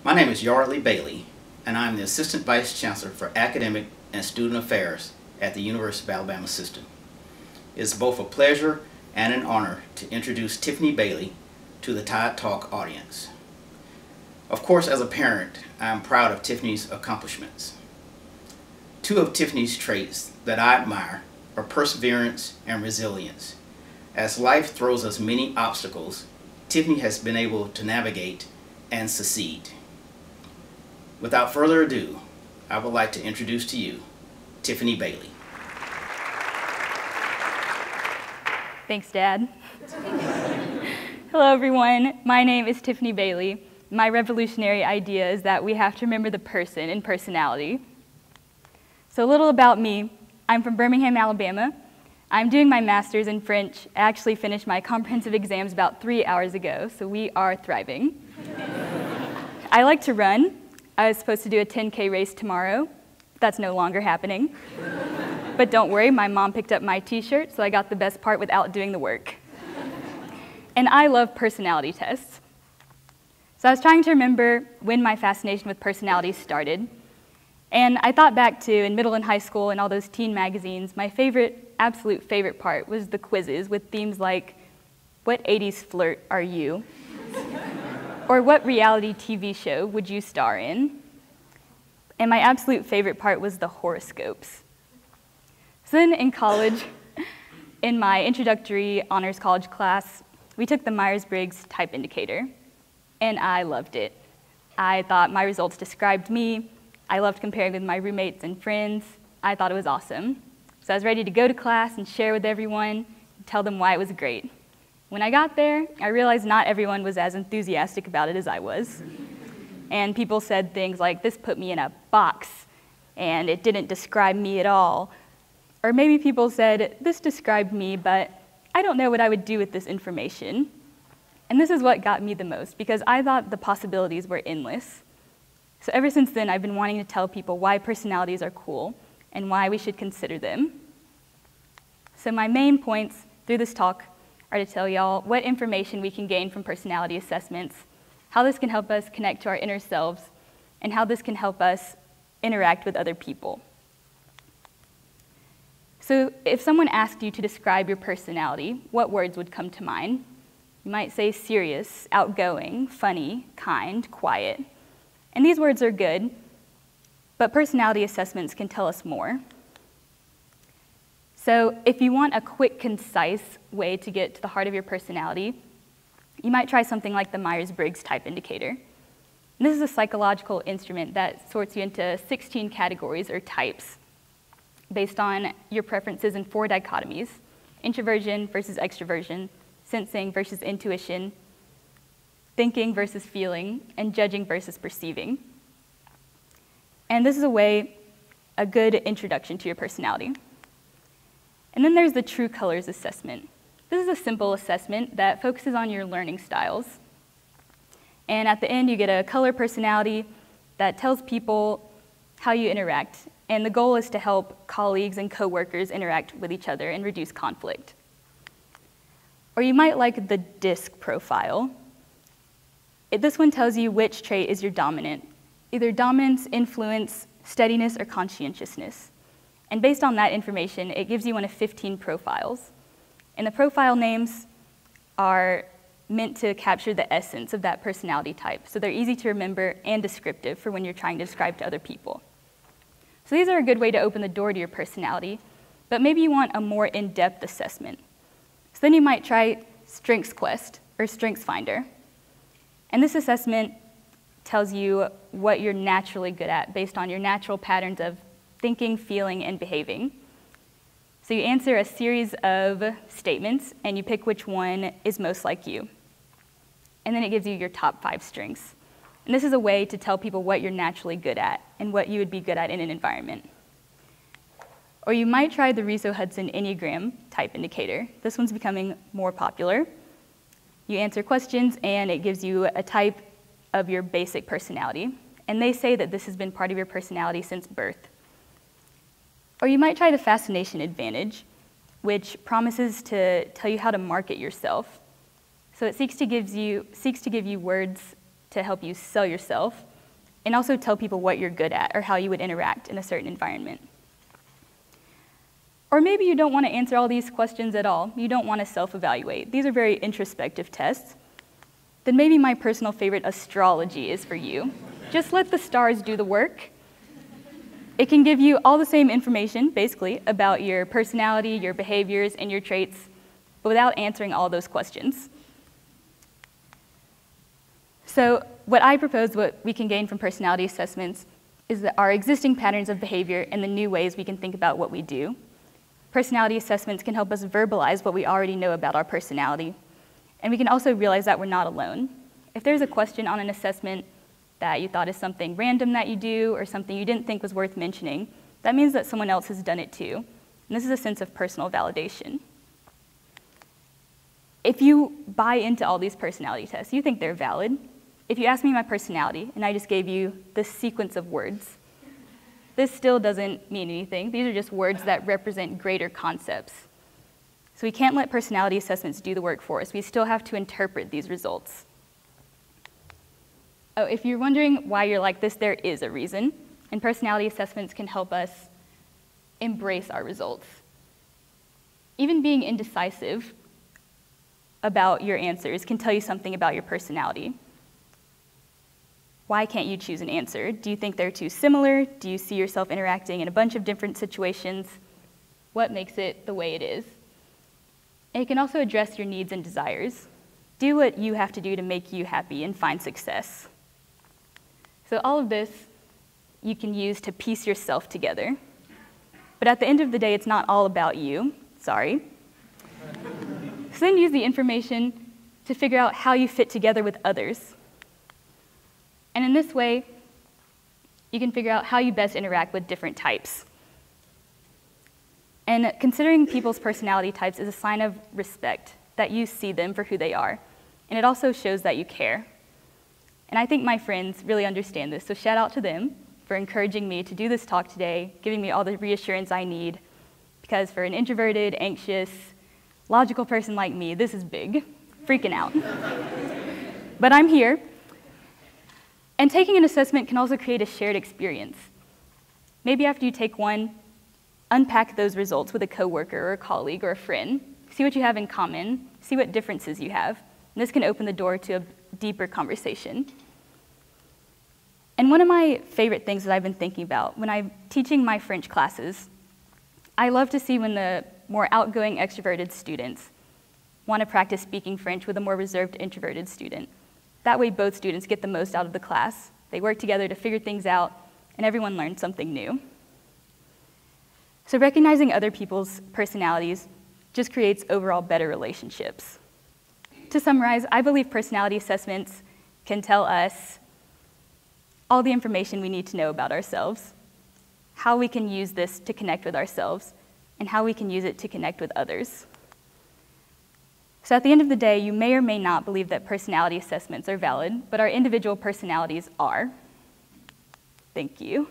My name is Yardley Bailey, and I'm the Assistant Vice Chancellor for Academic and Student Affairs at the University of Alabama System. It's both a pleasure and an honor to introduce Tiffany Bailey to the Tide Talk audience. Of course, as a parent, I am proud of Tiffany's accomplishments. Two of Tiffany's traits that I admire are perseverance and resilience. As life throws us many obstacles, Tiffany has been able to navigate and succeed. Without further ado, I would like to introduce to you Tiffany Bailey. Thanks, Dad. Hello, everyone. My name is Tiffany Bailey. My revolutionary idea is that we have to remember the person and personality. So a little about me. I'm from Birmingham, Alabama. I'm doing my master's in French. I actually finished my comprehensive exams about 3 hours ago, so we are thriving. I like to run. I was supposed to do a 10K race tomorrow. That's no longer happening. But don't worry, my mom picked up my t-shirt, so I got the best part without doing the work. And I love personality tests. So I was trying to remember when my fascination with personalities started. And I thought back to in middle and high school and all those teen magazines, my absolute favorite part was the quizzes with themes like, what 80s flirt are you? Or what reality TV show would you star in? And my absolute favorite part was the horoscopes. So then in college, in my introductory honors college class, we took the Myers-Briggs type indicator, and I loved it. I thought my results described me. I loved comparing with my roommates and friends. I thought it was awesome. So I was ready to go to class and share with everyone, and tell them why it was great. When I got there, I realized not everyone was as enthusiastic about it as I was. And people said things like, this put me in a box, and it didn't describe me at all. Or maybe people said, this described me, but I don't know what I would do with this information. And this is what got me the most, because I thought the possibilities were endless. So ever since then, I've been wanting to tell people why personalities are cool and why we should consider them. So my main points through this talk are to tell y'all what information we can gain from personality assessments, how this can help us connect to our inner selves, and how this can help us interact with other people. So if someone asked you to describe your personality, what words would come to mind? You might say serious, outgoing, funny, kind, quiet. And these words are good, but personality assessments can tell us more. So if you want a quick, concise way to get to the heart of your personality, you might try something like the Myers-Briggs type indicator. And this is a psychological instrument that sorts you into 16 categories or types based on your preferences in 4 dichotomies: introversion versus extroversion, sensing versus intuition, thinking versus feeling, and judging versus perceiving. And this is a good introduction to your personality. And then there's the True Colors assessment. This is a simple assessment that focuses on your learning styles. And at the end, you get a color personality that tells people how you interact. And the goal is to help colleagues and coworkers interact with each other and reduce conflict. Or you might like the DISC profile. This one tells you which trait is your dominant, either dominance, influence, steadiness, or conscientiousness. And based on that information, it gives you one of 15 profiles. And the profile names are meant to capture the essence of that personality type. So they're easy to remember and descriptive for when you're trying to describe to other people. So these are a good way to open the door to your personality, but maybe you want a more in-depth assessment. So then you might try Strengths Quest or Strengths Finder. And this assessment tells you what you're naturally good at based on your natural patterns of thinking, feeling, and behaving. So you answer a series of statements, and you pick which one is most like you. And then it gives you your top 5 strengths. And this is a way to tell people what you're naturally good at and what you would be good at in an environment. Or you might try the Riso-Hudson Enneagram type indicator. This one's becoming more popular. You answer questions, and it gives you a type of your basic personality. And they say that this has been part of your personality since birth. Or you might try the Fascination Advantage, which promises to tell you how to market yourself. So it seeks to give you words to help you sell yourself, and also tell people what you're good at or how you would interact in a certain environment. Or maybe you don't want to answer all these questions at all. You don't want to self-evaluate. These are very introspective tests. Then maybe my personal favorite, astrology, is for you. Just let the stars do the work. It can give you all the same information, basically, about your personality, your behaviors, and your traits, but without answering all those questions. So what I propose, what we can gain from personality assessments, is that our existing patterns of behavior and the new ways we can think about what we do. Personality assessments can help us verbalize what we already know about our personality. And we can also realize that we're not alone. If there's a question on an assessment that you thought is something random that you do or something you didn't think was worth mentioning, that means that someone else has done it too. And this is a sense of personal validation. If you buy into all these personality tests, you think they're valid. If you ask me my personality and I just gave you this sequence of words, this still doesn't mean anything. These are just words that represent greater concepts. So we can't let personality assessments do the work for us. We still have to interpret these results. Oh, if you're wondering why you're like this, there is a reason. And personality assessments can help us embrace our results. Even being indecisive about your answers can tell you something about your personality. Why can't you choose an answer? Do you think they're too similar? Do you see yourself interacting in a bunch of different situations? What makes it the way it is? And it can also address your needs and desires. Do what you have to do to make you happy and find success. So all of this you can use to piece yourself together. But at the end of the day, it's not all about you. Sorry. So then use the information to figure out how you fit together with others. And in this way, you can figure out how you best interact with different types. And considering people's personality types is a sign of respect, that you see them for who they are. And it also shows that you care. And I think my friends really understand this, so shout out to them for encouraging me to do this talk today, giving me all the reassurance I need, because for an introverted, anxious, logical person like me, this is big, freaking out. But I'm here. And taking an assessment can also create a shared experience. Maybe after you take one, unpack those results with a coworker or a colleague or a friend, see what you have in common, see what differences you have, and this can open the door to a deeper conversation. And one of my favorite things that I've been thinking about when I'm teaching my French classes, I love to see when the more outgoing extroverted students want to practice speaking French with a more reserved introverted student. That way both students get the most out of the class. They work together to figure things out, and everyone learns something new. So recognizing other people's personalities just creates overall better relationships. To summarize, I believe personality assessments can tell us all the information we need to know about ourselves, how we can use this to connect with ourselves, and how we can use it to connect with others. So at the end of the day, you may or may not believe that personality assessments are valid, but our individual personalities are. Thank you.